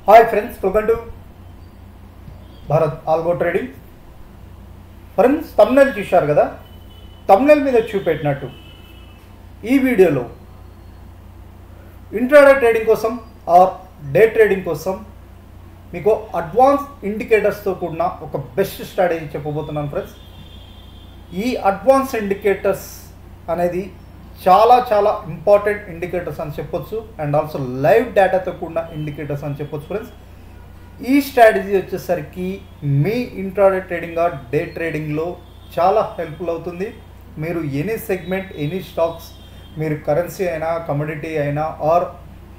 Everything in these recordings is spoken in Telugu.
Hi friends, welcome to Bharat algo trading. Friends, thumbnail చూశారు కదా. థంబ్నెయిల్ మీద చూపెట్టినట్టు ఈ వీడియోలో ఇంట్రాడే ట్రేడింగ్ కోసం ఆర్ డే ట్రేడింగ్ కోసం మీకు అడ్వాన్స్ ఇండికేటర్స్తో కూడిన ఒక బెస్ట్ స్ట్రాటజీ చెప్పబోతున్నాను ఫ్రెండ్స్. ఈ అడ్వాన్స్ ఇండికేటర్స్ అనేది చాలా చాలా ఇంపార్టెంట్ ఇండికేటర్స్ అని చెప్పొచ్చు, అండ్ ఆల్సో లైవ్ డేటాతో కూడిన ఇండికేటర్స్ అని చెప్పొచ్చు ఫ్రెండ్స్. ఈ స్ట్రాటజీ వచ్చేసరికి మీ ఇంట్రాడే ట్రేడింగ్ ఆర్ డే ట్రేడింగ్లో చాలా హెల్ప్ఫుల్ అవుతుంది. మీరు ఎనీ సెగ్మెంట్, ఎనీ స్టాక్స్, మీరు కరెన్సీ అయినా, కమోడిటీ అయినా, ఆర్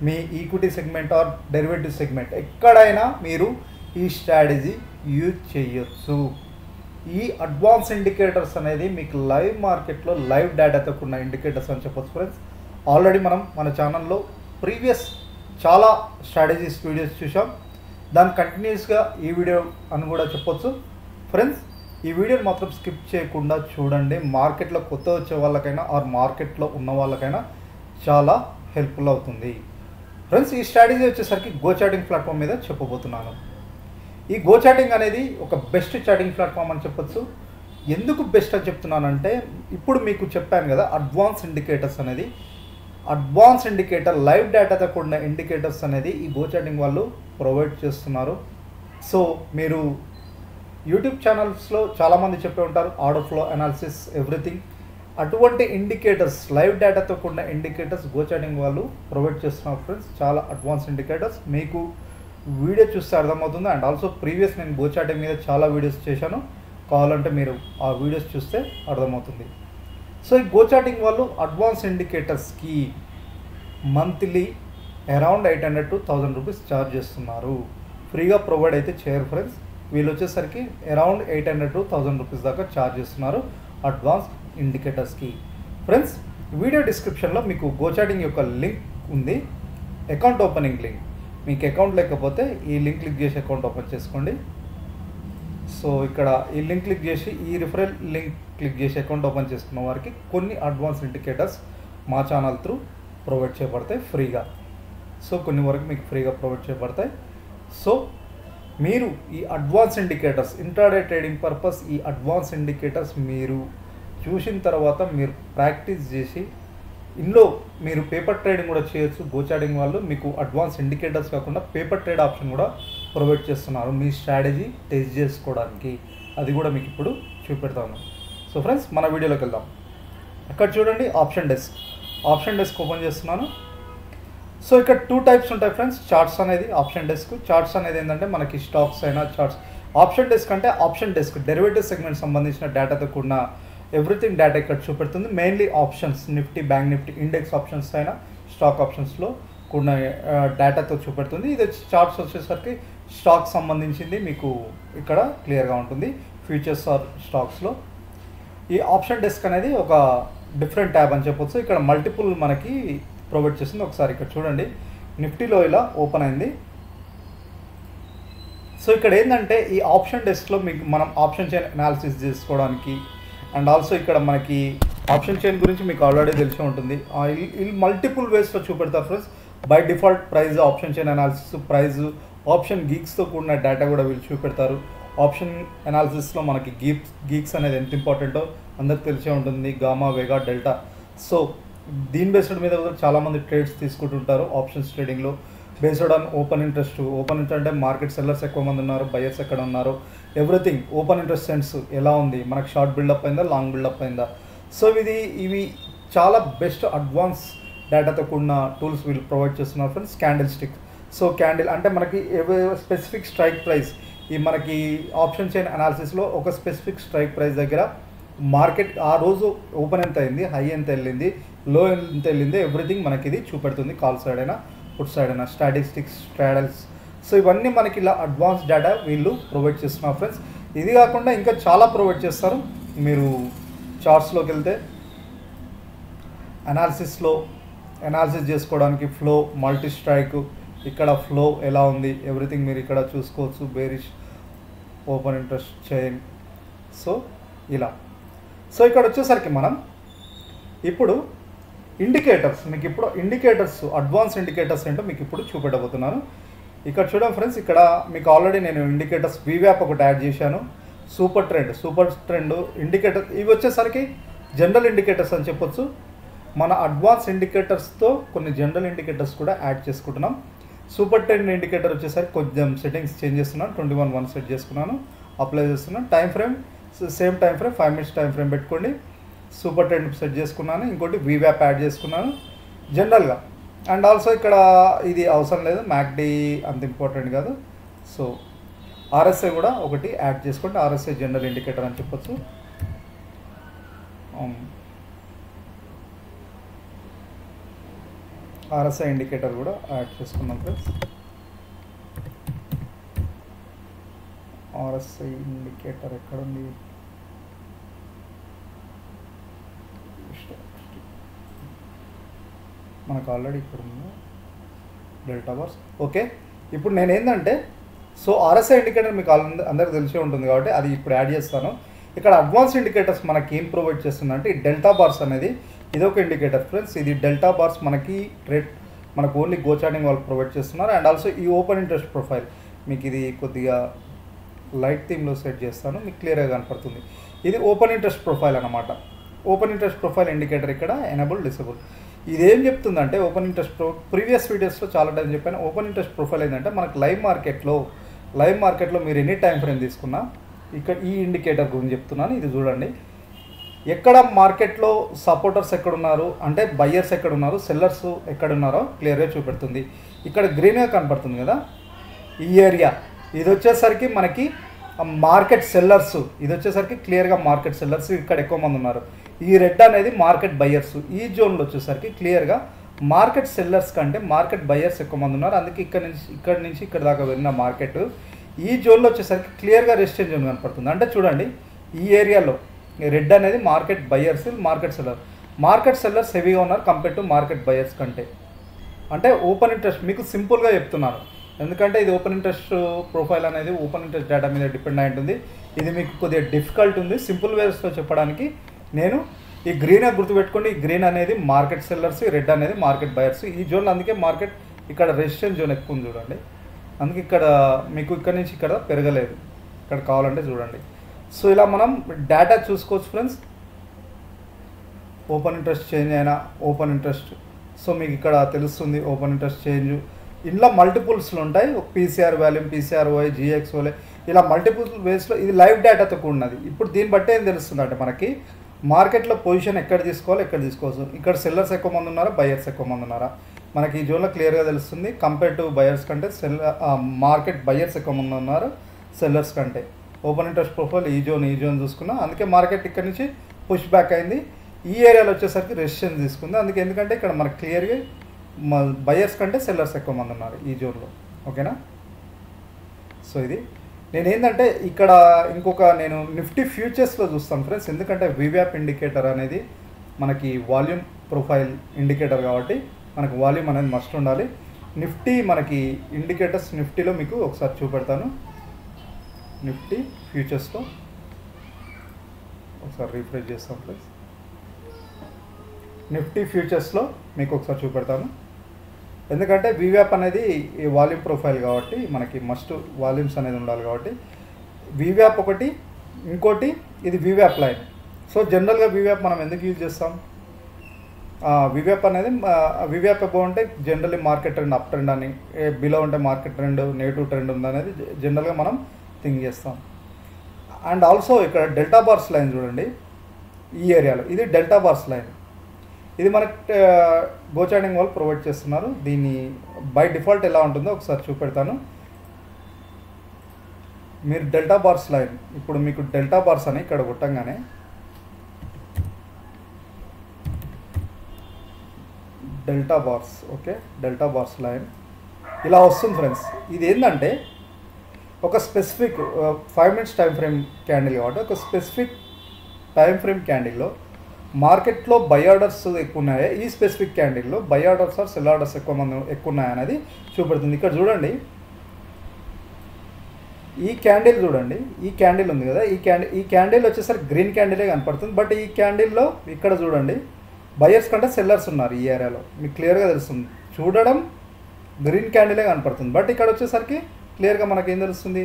మీ equity segment or derivative segment, ఎక్కడైనా మీరు ఈ స్ట్రాటజీ యూజ్ చేయొచ్చు. ఈ అడ్వాన్స్ ఇండికేటర్స్ అనేది మీకు లైవ్ మార్కెట్లో లైవ్ డేటాతో కూడిన ఇండికేటర్స్ అని చెప్పొచ్చు ఫ్రెండ్స్. ఆల్రెడీ మనం మన ఛానల్లో ప్రీవియస్ చాలా స్ట్రాటజీస్ వీడియోస్ చూసాం. దాని కంటిన్యూస్గా ఈ వీడియో అని కూడా చెప్పొచ్చు ఫ్రెండ్స్. ఈ వీడియోని మాత్రం స్కిప్ చేయకుండా చూడండి. మార్కెట్లో కొత్త వచ్చే వాళ్ళకైనా ఆర్ మార్కెట్లో ఉన్న వాళ్ళకైనా చాలా హెల్ప్ఫుల్ అవుతుంది ఫ్రెండ్స్. ఈ స్ట్రాటజీ వచ్చేసరికి గో చాటింగ్ ప్లాట్ఫామ్ మీద చెప్పబోతున్నాను. ఈ గో చాటింగ్ అనేది ఒక బెస్ట్ చాటింగ్ ప్లాట్ఫామ్ అని చెప్పొచ్చు. ఎందుకు బెస్ట్ అని చెప్తున్నానంటే, ఇప్పుడు మీకు చెప్పాను కదా, అడ్వాన్స్ ఇండికేటర్స్ అనేది, అడ్వాన్స్ ఇండికేటర్ లైవ్ డేటాతో కూడిన ఇండికేటర్స్ అనేది ఈ గో చాటింగ్ వాళ్ళు ప్రొవైడ్ చేస్తున్నారు. సో మీరు యూట్యూబ్ ఛానల్స్లో చాలామంది చెప్పే ఉంటారు ఆర్డర్ ఫ్లో అనాలిసిస్ ఎవ్రీథింగ్. అటువంటి ఇండికేటర్స్, లైవ్ డేటాతో కూడిన ఇండికేటర్స్ గో చాటింగ్ వాళ్ళు ప్రొవైడ్ చేస్తున్నారు ఫ్రెండ్స్. చాలా అడ్వాన్స్ ఇండికేటర్స్ మీకు వీడియో చూస్తే అర్థమవుతుంది. అండ్ ఆల్సో ప్రీవియస్ నేను గో చాటింగ్ మీద చాలా వీడియోస్ చేశాను, కావాలంటే మీరు ఆ వీడియోస్ చూస్తే అర్థమవుతుంది. సో ఈ గో చాటింగ్ వాళ్ళు అడ్వాన్స్ ఇండికేటర్స్కి monthly around 800 to 1000 rupees charge చేస్తున్నారు. ఫ్రీగా ప్రొవైడ్ అయితే చేయరు ఫ్రెండ్స్. వీళ్ళు వచ్చేసరికి అరౌండ్ 800 to 1000 రూపీస్ దాకా ఛార్జ్ చేస్తున్నారు అడ్వాన్స్ ఇండికేటర్స్కి ఫ్రెండ్స్. వీడియో డిస్క్రిప్షన్లో మీకు గో చాటింగ్ యొక్క లింక్ ఉంది, అకౌంట్ ఓపెనింగ్ లింక్. మీకు అకౌంట్ లేకపోతే ఈ లింక్ క్లిక్ చేసి అకౌంట్ ఓపెన్ చేసుకోండి. సో ఇక్కడ ఈ లింక్ క్లిక్ చేసి, ఈ రిఫరల్ లింక్ క్లిక్ చేసి అకౌంట్ ఓపెన్ చేసుకున్న వారికి కొన్ని అడ్వాన్స్ ఇండికేటర్స్ మా ఛానల్ త్రూ ప్రొవైడ్ చేయబడతాయి ఫ్రీగా. సో కొన్ని వరకు మీకు ఫ్రీగా ప్రొవైడ్ చేయబడతాయి. సో మీరు ఈ advance indicators, intraday trading purpose ఈ అడ్వాన్స్ ఇండికేటర్స్ మీరు చూసిన తర్వాత మీరు ప్రాక్టీస్ చేసి, ఇందులో మీరు పేపర్ ట్రేడింగ్ కూడా చేయొచ్చు. గో చాటింగ్ వాళ్ళు మీకు అడ్వాన్స్ ఇండికేటర్స్ కాకుండా పేపర్ ట్రేడ్ ఆప్షన్ కూడా ప్రొవైడ్ చేస్తున్నారు మీ స్ట్రాటజీ టెస్ట్ చేసుకోవడానికి. అది కూడా మీకు ఇప్పుడు చూపెడతాను. సో ఫ్రెండ్స్, మన వీడియోలోకి వెళ్దాం. అక్కడ చూడండి option desk. Option desk open చేస్తున్నాను. సో ఇక్కడ 2 టైప్స్ ఉంటాయి ఫ్రెండ్స్. చార్ట్స్ అనేది ఆప్షన్ డెస్క్. చార్ట్స్ అనేది ఏంటంటే మనకి స్టాక్స్ అయినా చార్ట్స్. ఆప్షన్ డెస్క్ అంటే ఆప్షన్ డెస్క్ డెరివేటివ్ సెగ్మెంట్ సంబంధించిన డేటాతో కూడిన ఎవ్రీథింగ్ డేటా ఇక్కడ చూపెడుతుంది. Mainly options, Nifty, bank Nifty, index options అయినా స్టాక్ ఆప్షన్స్లో కూడిన డేటాతో చూపెడుతుంది. ఇది చార్ట్స్ వచ్చేసరికి స్టాక్ సంబంధించింది మీకు ఇక్కడ క్లియర్గా ఉంటుంది, ఫ్యూచర్స్ ఆర్ స్టాక్స్లో. ఈ ఆప్షన్ డెస్క్ అనేది ఒక డిఫరెంట్ ట్యాబ్ అని చెప్పొచ్చు. ఇక్కడ మల్టిపుల్ మనకి ప్రొవైడ్ చేస్తుంది. ఒకసారి ఇక్కడ చూడండి, నిఫ్టీలో ఇలా ఓపెన్ అయింది. సో ఇక్కడ ఏంటంటే ఈ ఆప్షన్ డెస్క్లో మీకు మనం ఆప్షన్ చైన్ అనాలిసిస్ చేసుకోవడానికి, అండ్ ఆల్సో ఇక్కడ మనకి ఆప్షన్ చైన్ గురించి మీకు ఆల్రెడీ తెలిసి ఉంటుంది. వీళ్ళు మల్టిపుల్ వేస్లో చూపెడతారు friends. By default price, option chain analysis, price, option గీక్స్తో కూడిన డేటా కూడా వీళ్ళు చూపెడతారు. ఆప్షన్ అనాలిసిస్లో మనకి గీక్స్ అనేది ఎంత ఇంపార్టెంటో అందరికి తెలిసే ఉంటుంది, గామా, వేగా, డెల్టా. సో దీని బేస్డ్ మీద కూడా చాలామంది ట్రేడ్స్ తీసుకుంటుంటారు ఆప్షన్స్ ట్రేడింగ్లో, based on open interest. Open interest అంటే మార్కెట్ సెల్లర్స్ ఎక్కువ మంది ఉన్నారు, బయర్స్ ఎక్కడ ఉన్నారు, ఎవ్రీథింగ్ ఓపెన్ ఇంట్రెస్ట్ సెన్స్ ఎలా ఉంది, మనకు షార్ట్ బిల్డప్ అయిందా, లాంగ్ బిల్డప్ అయిందా. సో ఇవి చాలా బెస్ట్ అడ్వాన్స్ డేటాతో కూడిన టూల్స్ వీళ్ళు ప్రొవైడ్ చేస్తున్నారు friends. Candle stick. So candle అంటే మనకి స్పెసిఫిక్ స్ట్రైక్ ప్రైస్, ఈ మనకి ఆప్షన్ చైన్ అనాలిసిస్లో ఒక స్పెసిఫిక్ స్ట్రైక్ ప్రైస్ దగ్గర మార్కెట్ ఆ రోజు ఓపెన్ ఎంత అయింది, హై ఎంత వెళ్ళింది, లో ఎంత వెళ్ళింది, ఎవ్రీథింగ్ మనకి ఇది చూపెడుతుంది. కాల్ సైడ్ అయినా, పుట్ సైడ్ అయినా, స్టాటిస్టిక్స్, స్ట్రాడల్స్. సో ఇవన్నీ మనకి ఇలా అడ్వాన్స్ డేటా వీళ్ళు ప్రొవైడ్ చేస్తున్నారు ఫ్రెండ్స్. ఇది కాకుండా ఇంకా చాలా ప్రొవైడ్ చేస్తారు. మీరు చార్ట్స్లోకి వెళ్తే అనాలిసిస్ చేసుకోవడానికి ఫ్లో, మల్టీ స్ట్రైక్, ఇక్కడ ఫ్లో ఎలా ఉంది, ఎవ్రీథింగ్ మీరు ఇక్కడ చూసుకోవచ్చు. Bearish, open interest chain. So ఇలా. సో ఇక్కడ వచ్చేసరికి మనం ఇప్పుడు ఇండికేటర్స్, మీకు ఇప్పుడు ఇండికేటర్స్, అడ్వాన్స్ ఇండికేటర్స్ ఏంటో మీకు ఇప్పుడు చూపెట్టబోతున్నాను. ఇక్కడ చూడండి ఫ్రెండ్స్, ఇక్కడ మీకు ఆల్రెడీ నేను ఇండికేటర్స్ వీవ్యాప్ ఒకటి యాడ్ చేశాను. సూపర్ ట్రెండ్ ఇండికేటర్, ఇవి వచ్చేసరికి జనరల్ ఇండికేటర్స్ అని చెప్పొచ్చు. మన అడ్వాన్స్ ఇండికేటర్స్తో కొన్ని జనరల్ ఇండికేటర్స్ కూడా యాడ్ చేసుకుంటున్నాం. సూపర్ ట్రెండ్ ఇండికేటర్ వచ్చేసరికి కొంచెం సెట్టింగ్స్ చేంజ్ చేస్తున్నాను. 21:1 సెట్ చేసుకున్నాను, అప్లై చేస్తున్నాను. Time frame same time frame 5 minutes time frame పెట్టుకోండి. సూపర్ ట్రెండ్ సెట్ చేసుకున్నాను. ఇంకోటి వీవ్యాప్ యాడ్ చేసుకున్నాను జనరల్గా. అండ్ ఆల్సో ఇక్కడ ఇది అవసరం లేదు, మ్యాక్డీ అంత ఇంపార్టెంట్ కాదు. సో ఆర్ఎస్ఐ కూడా ఒకటి యాడ్ చేసుకోండి. ఆర్ఎస్ఐ జనరల్ ఇండికేటర్ అని చెప్పొచ్చు. ఆర్ఎస్ఐ ఇండికేటర్ కూడా యాడ్ చేసుకున్నాం ఫ్రెండ్స్. ఆర్ఎస్ఐ ఇండికేటర్ ఎక్కడ ఉంది? మనకు ఆల్రెడీ ఇక్కడ ఉంది డెల్టా బార్స్. ఓకే, ఇప్పుడు నేను ఏంటంటే, సో ఆర్ఎస్ఐ ఇండికేటర్ మీకు అందరికి తెలిసే ఉంటుంది కాబట్టి అది ఇప్పుడు యాడ్ చేస్తాను. ఇక్కడ అడ్వాన్స్ ఇండికేటర్స్ మనకి ఏం ప్రొవైడ్ చేస్తుందంటే ఈ డెల్టా బార్స్ అనేది ఇదొక ఇండికేటర్ ఫ్రెండ్స్. ఇది డెల్టా బార్స్ మనకి మనకు ఓన్లీ గో చార్టింగ్ వాళ్ళు ప్రొవైడ్ చేస్తున్నారు. అండ్ ఆల్సో ఈ ఓపెన్ ఇంట్రెస్ట్ ప్రొఫైల్ మీకు ఇది కొద్దిగా లైట్ థీమ్లో సెట్ చేస్తాను, మీకు క్లియర్గా కనపడుతుంది. ఇది ఓపెన్ ఇంట్రెస్ట్ ప్రొఫైల్ అనమాట. ఓపెన్ ఇంట్రెస్ట్ ప్రొఫైల్ ఇండికేటర్ ఇక్కడ ఎనేబుల్ డిసేబుల్. ఇదేం చెప్తుందంటే ఓపెన్ ఇంట్రెస్ట్ ప్రీవియస్ వీడియోస్లో చాలా టైం చెప్పాను. ఓపెన్ ఇంట్రెస్ట్ ప్రొఫైల్ ఏంటంటే మనకు లైవ్ మార్కెట్లో మీరు ఎనీ టైం ఫ్రేమ్ తీసుకున్నా ఇక్కడ ఈ ఇండికేటర్ గురించి చెప్తున్నాను. ఇది చూడండి, ఎక్కడ మార్కెట్లో సపోర్టర్స్ ఎక్కడున్నారు అంటే బయ్యర్స్ ఎక్కడున్నారు, సెల్లర్స్ ఎక్కడున్నారో క్లియర్గా చూపెడుతుంది. ఇక్కడ గ్రీన్గా కనపడుతుంది కదా, ఈ ఏరియా ఇది వచ్చేసరికి మనకి మార్కెట్ సెల్లర్స్, ఇది వచ్చేసరికి క్లియర్గా మార్కెట్ సెల్లర్స్ ఇక్కడ ఎక్కువ మంది ఉన్నారు. ఈ రెడ్ అనేది మార్కెట్ బయ్యర్స్. ఈ జోన్లో వచ్చేసరికి క్లియర్గా మార్కెట్ సెల్లర్స్ కంటే మార్కెట్ బయ్యర్స్ ఎక్కువ మంది ఉన్నారు. అందుకే ఇక్కడ నుంచి ఇక్కడ దాకా వెళ్ళిన మార్కెట్ ఈ జోన్లో వచ్చేసరికి క్లియర్గా రెసిస్టెన్స్ జోన్ కనపడుతుంది. అంటే చూడండి, ఈ ఏరియాలో రెడ్ అనేది మార్కెట్ బయ్యర్స్, మార్కెట్ సెల్లర్స్ హెవీగా ఉన్నారు కంపేర్ టు మార్కెట్ బయ్యర్స్ కంటే. అంటే ఓపెన్ ఇంట్రెస్ట్ మీకు సింపుల్గా చెప్తున్నాను, ఎందుకంటే ఇది ఓపెన్ ఇంట్రెస్ట్ ప్రొఫైల్ అనేది ఓపెన్ ఇంట్రెస్ట్ డేటా మీద డిపెండ్ అయి ఉంటుంది. ఇది మీకు కొద్దిగా డిఫికల్ట్ ఉంది. సింపుల్ వేస్లో చెప్పడానికి నేను ఈ గ్రీన్ గుర్తుపెట్టుకోండి. ఈ గ్రీన్ అనేది మార్కెట్ సెల్లర్స్, రెడ్ అనేది మార్కెట్ బయర్స్. ఈ జోన్లో అందుకే మార్కెట్ ఇక్కడ రెసిస్టెన్స్ జోన్ ఎక్కువ ఉంది చూడండి. అందుకే ఇక్కడ మీకు ఇక్కడ నుంచి ఇక్కడ పెరగలేదు. ఇక్కడ కావాలంటే చూడండి. సో ఇలా మనం డేటా చూసుకోవచ్చు ఫ్రెండ్స్. ఓపెన్ ఇంట్రెస్ట్ చేంజ్ అయినా ఓపెన్ ఇంట్రెస్ట్, సో మీకు ఇక్కడ తెలుస్తుంది ఓపెన్ ఇంట్రెస్ట్ చేంజ్. ఇందులో మల్టిపుల్స్లో ఉంటాయి, పీసీఆర్ వాల్యూమ్, పీసీఆర్ఓఐ, జిఎక్స్ఓలే, ఇలా మల్టిపుల్ వేస్లో ఇది లైవ్ డేటాతో కూడినది. ఇప్పుడు దీన్ని బట్టి ఏం తెలుస్తుంది అంటే మనకి మార్కెట్లో పొజిషన్ ఎక్కడ తీసుకోవాలి, ఎక్కడ తీసుకోవచ్చు, ఇక్కడ సెల్లర్స్ ఎక్కువ మంది ఉన్నారా, బయర్స్ ఎక్కువ మంది ఉన్నారా, మనకి ఈ జోన్లో క్లియర్గా తెలుస్తుంది. కంపేర్ టు బయర్స్ కంటే మార్కెట్ బయర్స్ ఎక్కువ మంది ఉన్నారు సెల్లర్స్ కంటే. ఓపెన్ ఇంట్రెస్ట్ ప్రొఫైల్ ఈ జోన్ చూసుకున్నా, అందుకే మార్కెట్ ఇక్కడ నుంచి పుష్ బ్యాక్ అయింది. ఈ ఏరియాలో వచ్చేసరికి రెసిస్టెన్స్ తీసుకుంది. అందుకే ఎందుకంటే ఇక్కడ మనకు క్లియర్గా బయర్స్ కంటే సెల్లర్స్ ఎక్కువ మంది ఉన్నారు ఈ జోన్లో. ఓకేనా? సో ఇది నేను ఏంటంటే ఇక్కడ నేను నిఫ్టీ ఫ్యూచర్స్లో చూస్తాను ఫ్రెండ్స్, ఎందుకంటే వీవ్యాప్ ఇండికేటర్ అనేది మనకి వాల్యూమ్ ప్రొఫైల్ ఇండికేటర్ కాబట్టి మనకు వాల్యూమ్ అనేది మస్ట్ ఉండాలి. నిఫ్టీ మనకి ఇండికేటర్స్ నిఫ్టీలో మీకు ఒకసారి చూపెడతాను. నిఫ్టీ ఫ్యూచర్స్లో ఒకసారి రిఫ్రెష్ చేస్తాం ఫ్రెండ్స్. నిఫ్టీ ఫ్యూచర్స్లో మీకు ఒకసారి చూపెడతాను, ఎందుకంటే వీవ్యాప్ అనేది ఈ వాల్యూమ్ ప్రొఫైల్ కాబట్టి మనకి మస్ట్ వాల్యూమ్స్ అనేది ఉండాలి కాబట్టి వీవ్యాప్ ఒకటి, ఇంకోటి ఇది వీవ్యాప్ లైన్. సో జనరల్గా వీవ్యాప్ మనం ఎందుకు యూజ్ చేస్తాం? వీవ్యాప్ అనేది వీవ్యాప్ ఎక్కువ ఉంటే generally market trend up trend అని, బిలో ఉంటే మార్కెట్ ట్రెండ్ నెగిటివ్ ట్రెండ్ ఉందనేది జనరల్గా మనం థింక్ చేస్తాం. అండ్ ఆల్సో ఇక్కడ డెల్టా బార్స్ లైన్ చూడండి, ఈ ఏరియాలో ఇది డెల్టా బార్స్ లైన్. ఇది మనకు గోచార్టింగ్ వాళ్ళు ప్రొవైడ్ చేస్తున్నారు. దీన్ని బై డిఫాల్ట్ ఎలా ఉంటుందో ఒకసారి చూపెడతాను. మీరు డెల్టా బార్స్ లైన్, ఇప్పుడు మీకు డెల్టా బార్స్ అని ఇక్కడ కొట్టంగానే delta bars, okay, delta bars line ఇలా వస్తుంది ఫ్రెండ్స్. ఇది ఏంటంటే ఒక specific 5 minutes time frame candle కాబట్టి ఒక స్పెసిఫిక్ టైం ఫ్రేమ్ క్యాండిల్లో మార్కెట్లో బై ఆర్డర్స్ ఎక్కువ ఉన్నాయా, ఈ స్పెసిఫిక్ క్యాండిల్లో buy orders or sell orders ఎక్కువ ఉన్నాయా అనేది చూపెడుతుంది. ఇక్కడ చూడండి, ఈ క్యాండిల్ చూడండి, ఈ క్యాండిల్ ఉంది కదా, ఈ క్యాండిల్ వచ్చేసరికి గ్రీన్ క్యాండిలే కనపడుతుంది. బట్ ఈ క్యాండిల్లో ఇక్కడ చూడండి బయర్స్ కంటే సెల్లర్స్ ఉన్నారు ఈ ఏరియాలో, మీకు క్లియర్గా తెలుస్తుంది. చూడడం గ్రీన్ క్యాండిలే కనపడుతుంది. బట్ ఇక్కడ వచ్చేసరికి క్లియర్గా మనకి ఏం తెలుస్తుంది,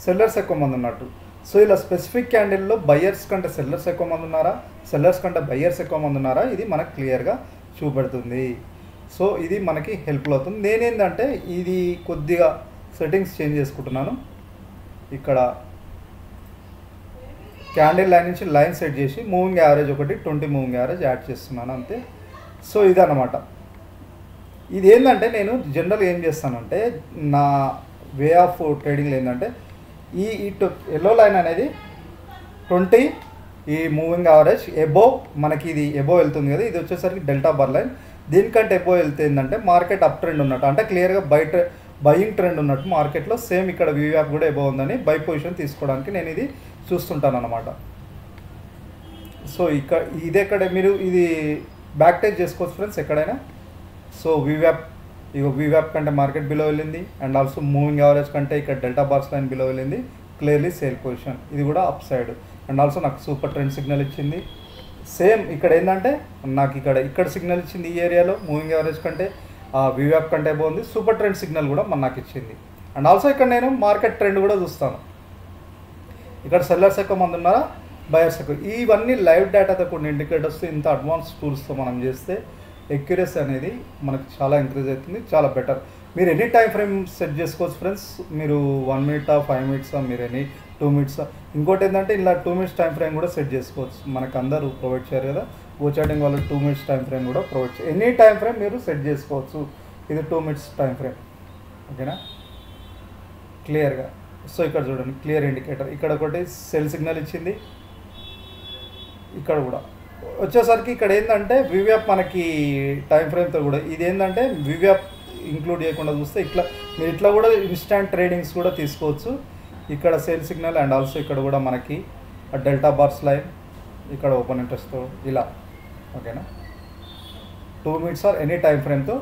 సెల్లర్స్ ఎక్కువ మంది ఉన్నట్టు. సో ఇలా స్పెసిఫిక్ క్యాండిల్లో బయ్యర్స్ కంటే సెల్లర్స్ ఎక్కువ మంది ఉన్నారా, సెల్లర్స్ కంటే బయ్యర్స్ ఎక్కువ మంది ఉన్నారా, ఇది మనకు క్లియర్గా చూపెడుతుంది. సో ఇది మనకి హెల్ప్ఫుల్ అవుతుంది. నేనేంటంటే ఇది కొద్దిగా సెట్టింగ్స్ చేంజ్ చేసుకుంటున్నాను. ఇక్కడ క్యాండిల్ లైన్ నుంచి లైన్ సెట్ చేసి మూవింగ్ యావరేజ్ ఒకటి 20 మూవింగ్ యావరేజ్ యాడ్ చేస్తున్నాను అంతే. సో ఇదన్నమాట. ఇది ఏంటంటే నేను జనరల్ ఏం చేస్తానంటే నా వే ఆఫ్ ట్రేడింగ్లో ఏంటంటే ఈ ఎల్లో లైన్ అనేది 20 ఈ మూవింగ్ యావరేజ్ ఎబోవ్ మనకి ఇది ఎబోవ్ వెళ్తుంది కదా, ఇది వచ్చేసరికి డెల్టా బార్ లైన్. దీనికంటే ఎబోవ్ వెళ్తే ఏంటంటే మార్కెట్ అప్ ట్రెండ్ ఉన్నట్టు, అంటే క్లియర్గా బయింగ్ ట్రెండ్ ఉన్నట్టు మార్కెట్లో. సేమ్ ఇక్కడ వీవ్యాప్ కూడా ఎబోవ్ ఉందని బై పొజిషన్ తీసుకోవడానికి నేను ఇది చూస్తుంటాను అన్నమాట. సో ఇక్కడ ఇది ఎక్కడ మీరు ఇది బ్యాక్ టేక్ చేసుకోవచ్చు ఫ్రెండ్స్ ఎక్కడైనా. సో వీవ్యాప్ కంటే మార్కెట్ బిలో వెళ్ళింది, అండ్ ఆల్సో మూవింగ్ యావరేజ్ కంటే ఇక్కడ డెల్టా బార్స్ లైన్ బిలో వెళ్ళింది, క్లియర్లీ సేల్ పొజిషన్. ఇది కూడా అప్ సైడ్, అండ్ ఆల్సో నాకు సూపర్ ట్రెండ్ సిగ్నల్ ఇచ్చింది. సేమ్ ఇక్కడ ఏంటంటే నాకు ఇక్కడ సిగ్నల్ ఇచ్చింది ఈ ఏరియాలో, మూవింగ్ యావరేజ్ కంటే వీవ్యాప్ కంటే బాగుంది, సూపర్ ట్రెండ్ సిగ్నల్ కూడా నాకు ఇచ్చింది. అండ్ ఆల్సో ఇక్కడ నేను మార్కెట్ ట్రెండ్ కూడా చూస్తాను, ఇక్కడ సెల్లర్స్ ఎక్కువ మంది ఉన్నారా, బయర్స్ ఎక్కువ. ఇవన్నీ లైవ్ డేటాతో కొన్ని ఇండికేటర్స్, ఇంత అడ్వాన్స్ టూల్స్తో మనం చేస్తే ఎక్యురసీ అనేది మనకు చాలా ఇంక్రీజ్ అవుతుంది, చాలా బెటర్. మీరు ఎనీ టైం ఫ్రేమ్ సెట్ చేసుకోవచ్చు ఫ్రెండ్స్. మీరు 1 మినిటా 5 మినిట్సా, మీరు ఎనీ 2 మినిట్సా. ఇంకోటి ఏంటంటే ఇలా 2 మినిట్స్ టైం ఫ్రేమ్ కూడా సెట్ చేసుకోవచ్చు. మనకు అందరూ ప్రొవైడ్ చేయరు కదా, చాటింగ్ వాళ్ళు 2 మినిట్స్ టైం ఫ్రేమ్ కూడా ప్రొవైడ్ చేయరు. ఎనీ టైం ఫ్రేమ్ మీరు సెట్ చేసుకోవచ్చు. ఇది 2 మినిట్స్ టైం ఫ్రేమ్, ఓకేనా క్లియర్గా. సో ఇక్కడ చూడండి క్లియర్ ఇండికేటర్, ఇక్కడ ఒకటి సెల్ సిగ్నల్ ఇచ్చింది, ఇక్కడ కూడా వచ్చేసరికి ఇక్కడ ఏంటంటే వీవ్యాప్ మనకి టైం ఫ్రేమ్తో కూడా ఇది ఏంటంటే వీవ్యాప్ ఇంక్లూడ్ చేయకుండా చూస్తే ఇట్లా మీరు ఇట్లా కూడా ఇన్స్టాంట్ ట్రేడింగ్స్ కూడా తీసుకోవచ్చు. ఇక్కడ సేల్ సిగ్నల్, అండ్ ఆల్సో ఇక్కడ కూడా మనకి డెల్టా బార్స్ లైన్, ఇక్కడ ఓపెన్ ఇంట్రెస్ట్తో ఇలా, ఓకేనా 2 మినిట్స్ ఆర్ ఎనీ టైం ఫ్రేమ్తో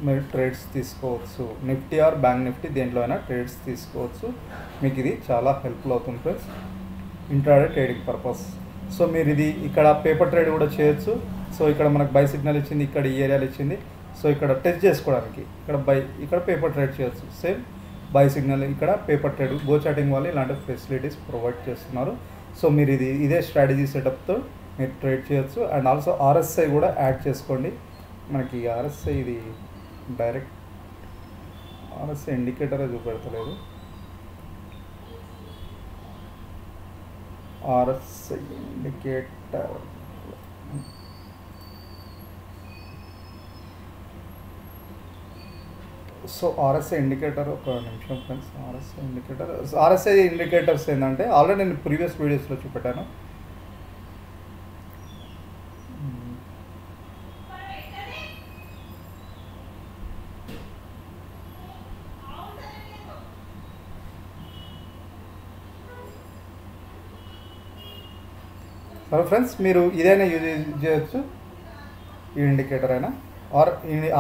మీరు ట్రేడ్స్ తీసుకోవచ్చు. నిఫ్టీ ఆర్ బ్యాంక్ నిఫ్టీ దేంట్లో అయినా ట్రేడ్స్ తీసుకోవచ్చు. మీకు ఇది చాలా హెల్ప్ఫుల్ అవుతుంది friends intraday trading purpose. So మీరు ఇది ఇక్కడ పేపర్ ట్రేడ్ కూడా చేయొచ్చు. సో ఇక్కడ మనకు బై సిగ్నల్ ఇచ్చింది, ఇక్కడ ఈ ఏరియాలో ఇచ్చింది. సో ఇక్కడ టెస్ట్ చేసుకోవడానికి ఇక్కడ పేపర్ ట్రేడ్ చేయొచ్చు. సేమ్ బై సిగ్నల్, ఇక్కడ పేపర్ ట్రేడ్. చాటింగ్ వాళ్ళు ఇలాంటి ఫెసిలిటీస్ ప్రొవైడ్ చేస్తున్నారు. సో మీరు ఇదే స్ట్రాటజీ సెటప్తో మీరు ట్రేడ్ చేయొచ్చు. అండ్ ఆల్సో ఆర్ఎస్ఐ కూడా యాడ్ చేసుకోండి. మనకి ఆర్ఎస్ఐ ఇది డైరెక్ట్ ఆర్ఎస్ఐ ఇండికేటరే చూపెడతలేదు. RSI indicator, so RSI indicator ఒక నిమిషం ఫ్రెండ్స్. RSI ఇండికేటర్స్ ఏంటంటే ఆల్రెడీ నేను ప్రీవియస్ వీడియోస్లో చూపెట్టాను. సరే ఫ్రెండ్స్, మీరు ఇదైనా యూజ్ చేయొచ్చు, ఈ ఇండికేటర్ అయినా ఆర్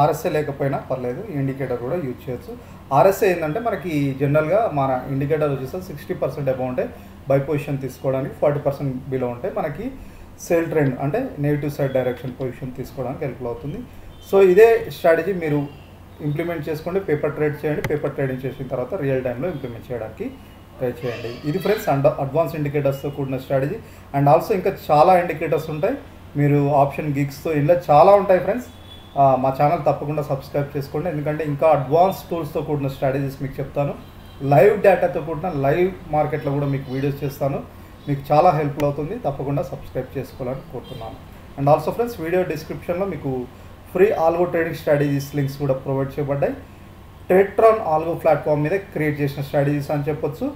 RSI లేకపోయినా పర్లేదు, ఈ ఇండికేటర్ కూడా యూజ్ చేయొచ్చు. RSI ఏంటంటే మనకి జనరల్గా మన ఇండికేటర్ వచ్చేసి 60% అబౌవ్ ఉంటే బై పొజిషన్ తీసుకోవడానికి, 40% బిలో ఉంటే మనకి సేల్ ట్రెండ్ అంటే నెగిటివ్ సైడ్ డైరెక్షన్ పొజిషన్ తీసుకోవడానికి హెల్ప్ఫుల్ అవుతుంది. సో ఇదే స్ట్రాటజీ మీరు ఇంప్లిమెంట్ చేసుకోండి, పేపర్ ట్రేడ్ చేయండి. పేపర్ ట్రేడింగ్ చేసిన తర్వాత రియల్ టైంలో ఇంప్లిమెంట్ చేయడానికి ట్రై చేయండి. ఇది ఫ్రెండ్స్ అడ్వాన్స్ ఇండికేటర్స్తో కూడిన స్ట్రాటజీ. అండ్ ఆల్సో ఇంకా చాలా ఇండికేటర్స్ ఉంటాయి. మీరు ఆప్షన్ గిగ్స్తో ఇలా చాలా ఉంటాయి ఫ్రెండ్స్. మా ఛానల్ తప్పకుండా సబ్స్క్రైబ్ చేసుకోండి, ఎందుకంటే ఇంకా అడ్వాన్స్ టూల్స్తో కూడిన స్ట్రాటజీస్ మీకు చెప్తాను. లైవ్ డేటాతో కూడిన లైవ్ మార్కెట్లో కూడా మీకు వీడియోస్ చేస్తాను. మీకు చాలా హెల్ప్ఫుల్ అవుతుంది. తప్పకుండా సబ్స్క్రైబ్ చేసుకోవాలని కోరుతున్నాను. అండ్ ఆల్సో ఫ్రెండ్స్, వీడియో డిస్క్రిప్షన్లో మీకు free algo trading strategies links కూడా ప్రొవైడ్ చేయబడ్డాయి. ట్రేడ్ట్రాన్ ఆల్గో ప్లాట్ఫామ్ మీద క్రియేట్ చేసిన స్ట్రాటజీస్ అని చెప్పొచ్చు.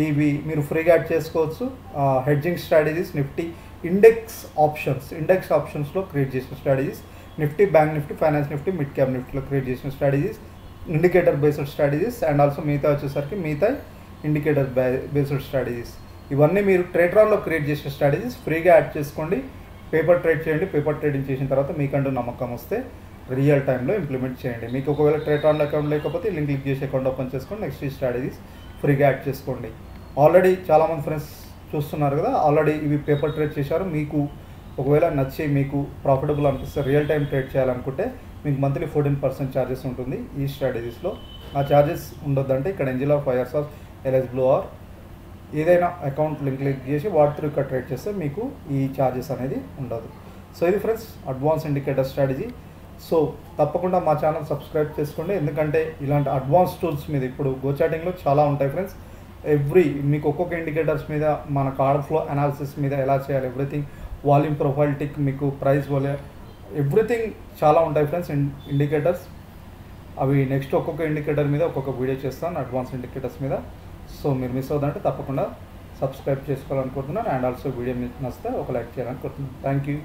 ఇవి మీరు ఫ్రీగా యాడ్ చేసుకోవచ్చు. హెడ్జింగ్ స్ట్రాటజీస్, నిఫ్టీ ఇండెక్స్ ఆప్షన్స్లో క్రియేట్ చేసిన strategies, Nifty bank Nifty, finance Nifty, mid cap నిఫ్టీలో క్రియేట్ చేసిన strategies, indicator based strategies, and also మిగతా వచ్చేసరికి మిగతా ఇండికేటర్ బేస్డ్ స్ట్రాటజీస్. ఇవన్నీ మీరు ట్రేడ్ట్రాన్లో క్రియేట్ చేసిన స్ట్రాటజీస్ ఫ్రీగా యాడ్ చేసుకోండి. పేపర్ ట్రేడ్ చేయండి. పేపర్ ట్రేడింగ్ చేసిన తర్వాత మీకంటూ నమ్మకం వస్తే రియల్ టైంలో ఇంప్లిమెంట్ చేయండి. మీకు ఒకవేళ ట్రేడ్ట్రాన్లో అకౌంట్ లేకపోతే లింక్ క్లిక్ చేసి అకౌంట్ ఓపెన్ చేసుకోండి. నెక్స్ట్ ఈ స్ట్రాటజీస్ ఫ్రీగా యాడ్ చేసుకోండి. ఆల్రెడీ చాలామంది ఫ్రెండ్స్ చూస్తున్నారు కదా, ఆల్రెడీ ఇవి పేపర్ ట్రేడ్ చేశారు. మీకు ఒకవేళ నచ్చి మీకు ప్రాఫిటబుల్ అనిపిస్తే రియల్ టైం ట్రేడ్ చేయాలనుకుంటే మీకు మంత్లీ 14% ఛార్జెస్ ఉంటుంది ఈ స్ట్రాటజీస్లో. ఆ ఛార్జెస్ ఉండొద్దంటే ఇక్కడ Angel or 5 years or Alice Blue or ఏదైనా అకౌంట్ లింక్ చేసి వాటితో ఇక్కడ ట్రేడ్ చేస్తే మీకు ఈ ఛార్జెస్ అనేది ఉండదు. సో ఇది friends advance indicator strategy. So తప్పకుండా మా ఛానల్ సబ్స్క్రైబ్ చేసుకోండి, ఎందుకంటే ఇలాంటి అడ్వాన్స్ టూల్స్ మీద ఇప్పుడు గోచాటింగ్లో చాలా ఉంటాయి ఫ్రెండ్స్. మీకు ఒక్కొక్క ఇండికేటర్స్ మీద మన కార్డ్ ఫ్లో అనాలిసిస్ మీద ఎలా చేయాలి, ఎవ్రీథింగ్, వాల్యూమ్ ప్రొఫైల్ టిక్, మీకు ప్రైస్ వాల్యూ, ఎవ్రీథింగ్ చాలా ఉంటాయి ఫ్రెండ్స్ ఇండికేటర్స్. అవి నెక్స్ట్ ఒక్కొక్క ఇండికేటర్ మీద ఒక్కొక్క వీడియో చేస్తాను అడ్వాన్స్ ఇండికేటర్స్ మీద. సో మీరు మిస్ అవుతుందంటే తప్పకుండా సబ్స్క్రైబ్ చేసుకోవాలనుకుంటున్నాను. అండ్ ఆల్సో వీడియో నచ్చితే ఒక లైక్ చేయాలనుకుంటున్నాను. Thank you.